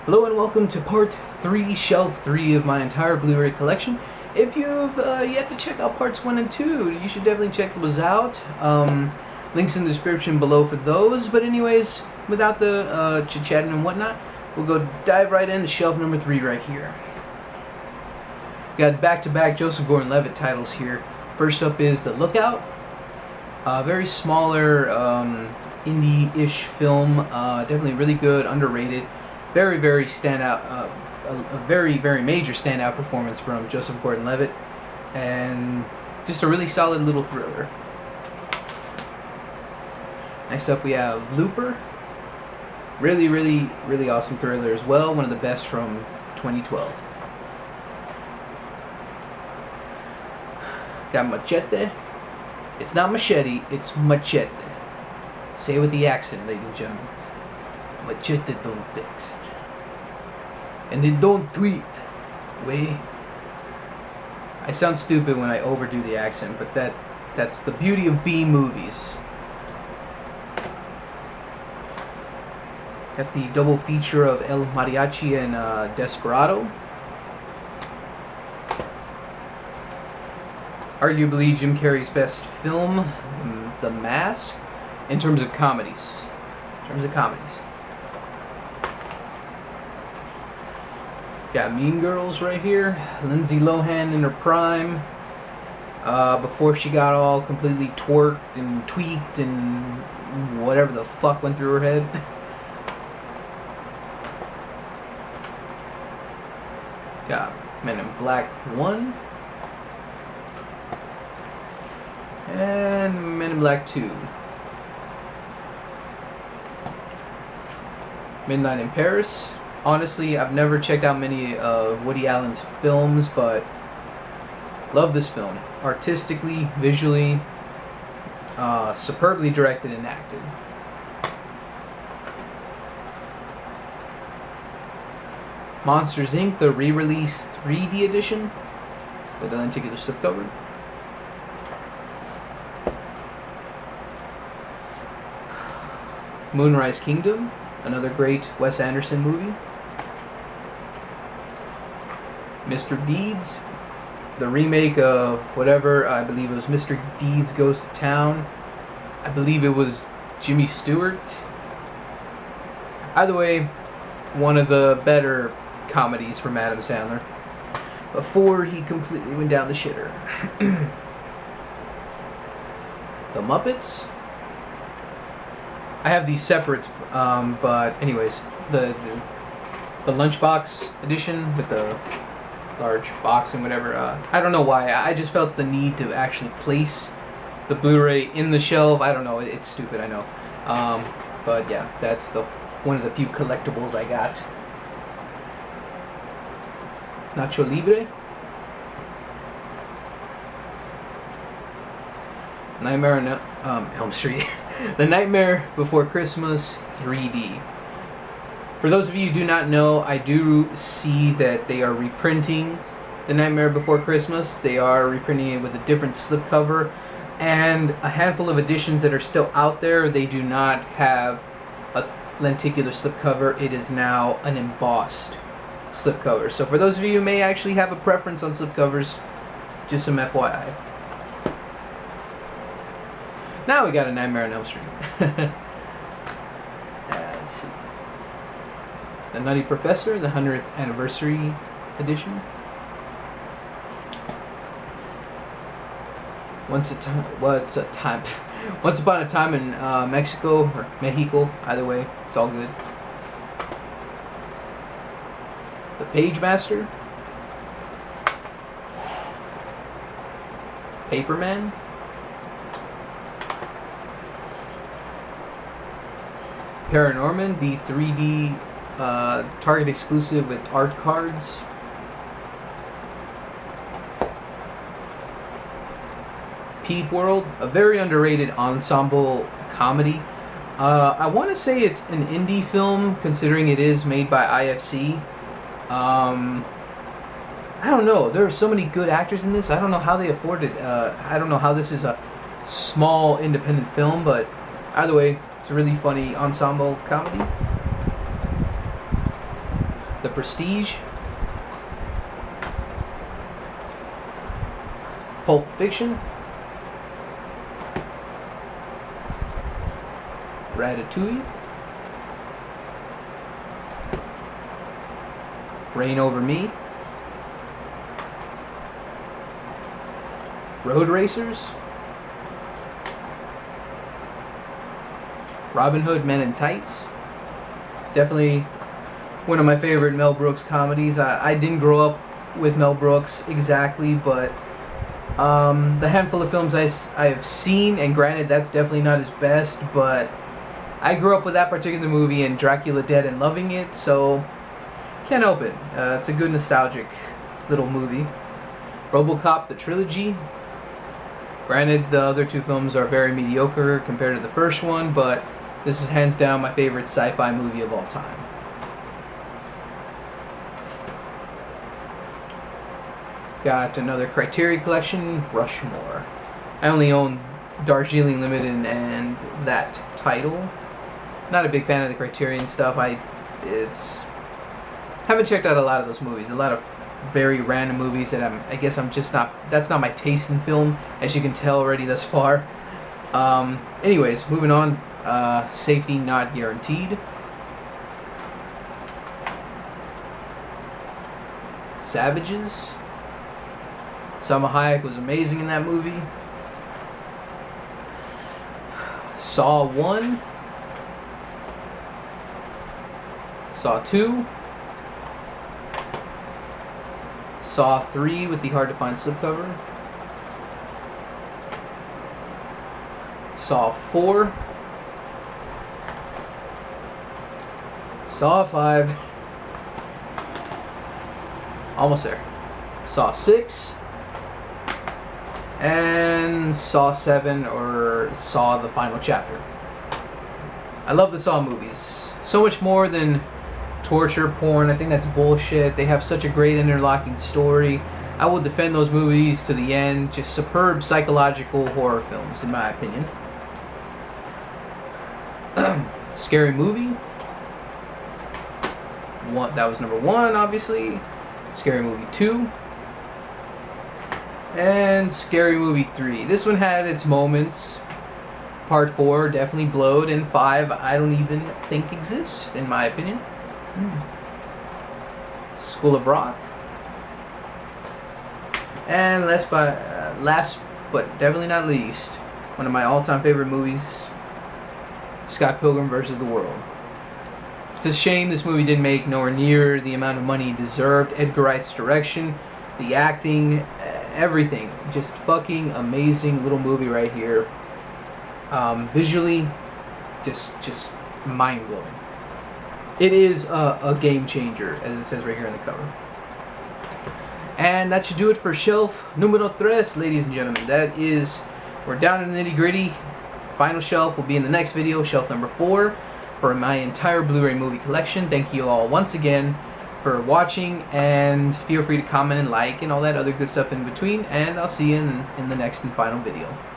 Hello and welcome to part 3, shelf 3 of my entire Blu-ray collection. If you've yet to check out parts 1 and 2, you should definitely check those out. Links in the description below for those. But anyways, without the chit-chatting and whatnot, we'll go dive right into shelf number 3 right here. Got back-to-back Joseph Gordon-Levitt titles here. First up is The Lookout. Very smaller, indie-ish film. Definitely really good, underrated. Very standout, a very major standout performance from Joseph Gordon-Levitt, and just a really solid little thriller. Next up we have Looper. Really awesome thriller as well. One of the best from 2012. Got Machete. It's not machete, it's machete. Say it with the accent, ladies and gentlemen. Machete don't text. And they don't tweet. Way. I sound stupid when I overdo the accent, but that's the beauty of B movies. Got the double feature of El Mariachi and Desperado. Arguably Jim Carrey's best film, The Mask, in terms of comedies. Got Mean Girls right here. Lindsay Lohan in her prime. Before she got all completely twerked and tweaked and whatever the fuck went through her head. Got Men in Black 1. And Men in Black 2. Midnight in Paris. Honestly, I've never checked out many of Woody Allen's films, but love this film. Artistically, visually, superbly directed and acted. Monsters, Inc., the re-release 3D edition with a lenticular slipcover. Moonrise Kingdom, another great Wes Anderson movie. Mr. Deeds, the remake of whatever, I believe it was Mr. Deeds Goes to Town. I believe it was Jimmy Stewart. Either way, one of the better comedies from Adam Sandler before he completely went down the shitter. The Muppets. I have these separate, but anyways, the lunchbox edition with the large box and whatever. I don't know why. I just felt the need to actually place the Blu-ray in the shelf. I don't know. It's stupid, I know. But yeah, that's one of the few collectibles I got. Nacho Libre. Nightmare on Elm Street. The Nightmare Before Christmas 3D. For those of you who do not know, I do see that they are reprinting The Nightmare Before Christmas. They are reprinting it with a different slipcover, and a handful of editions that are still out there, they do not have a lenticular slipcover. It is now an embossed slipcover. So for those of you who may actually have a preference on slipcovers, just some FYI. Now we got a Nightmare on Elm Street. Let's see. The Nutty Professor, the 100th Anniversary Edition. Once Upon a Time in Mexico, or Mexico, either way, it's all good. The Page Master. Paperman. Paranorman, the 3D Target exclusive with art cards. Peep World, a very underrated ensemble comedy. I want to say it's an indie film, considering it is made by IFC. I don't know. There are so many good actors in this. I don't know how they afford it. I don't know how this is a small independent film, but either way, it's a really funny ensemble comedy. The Prestige, Pulp Fiction, Ratatouille, Reign Over Me, Road Racers, Robin Hood Men in Tights. Definitely one of my favorite Mel Brooks comedies. I didn't grow up with Mel Brooks exactly, but the handful of films I have seen, and granted that's definitely not his best, but I grew up with that particular movie and Dracula Dead and loving it, so can't help it. It's a good nostalgic little movie. RoboCop, the trilogy. Granted, the other two films are very mediocre compared to the first one, but this is hands down my favorite sci-fi movie of all time. Got another Criterion Collection, Rushmore. I only own Darjeeling Limited and that title. Not a big fan of the Criterion stuff. Haven't checked out a lot of those movies. A lot of very random movies that I guess I'm just not. That's not my taste in film, as you can tell already thus far. Anyways, moving on. Safety Not Guaranteed. Savages. Salma Hayek was amazing in that movie. Saw 1. Saw 2. Saw 3 with the hard to find slipcover. Saw 4. Saw 5. Almost there. Saw 6. And Saw 7, or Saw the Final Chapter. I love the Saw movies. So much more than torture porn. I think that's bullshit. They have such a great interlocking story. I will defend those movies to the end. Just superb psychological horror films, in my opinion. Scary Movie. That was number 1, obviously. Scary Movie 2. And Scary Movie 3. This one had its moments. Part 4 definitely blowed, and 5 I don't even think exists, in my opinion. School of Rock. And last but definitely not least, one of my all-time favorite movies, Scott Pilgrim vs. the World. It's a shame this movie didn't make nowhere near the amount of money it deserved. Edgar Wright's direction, the acting, everything. Just fucking amazing little movie right here. Visually, just mind-blowing. It is a game changer, as it says right here in the cover. And that should do it for shelf numero 3, ladies and gentlemen. That is, we're down in the nitty-gritty. Final shelf will be in the next video, shelf number 4, for my entire Blu-ray movie collection. Thank you all once again for watching, and feel free to comment and like and all that other good stuff in between, and I'll see you in the next and final video.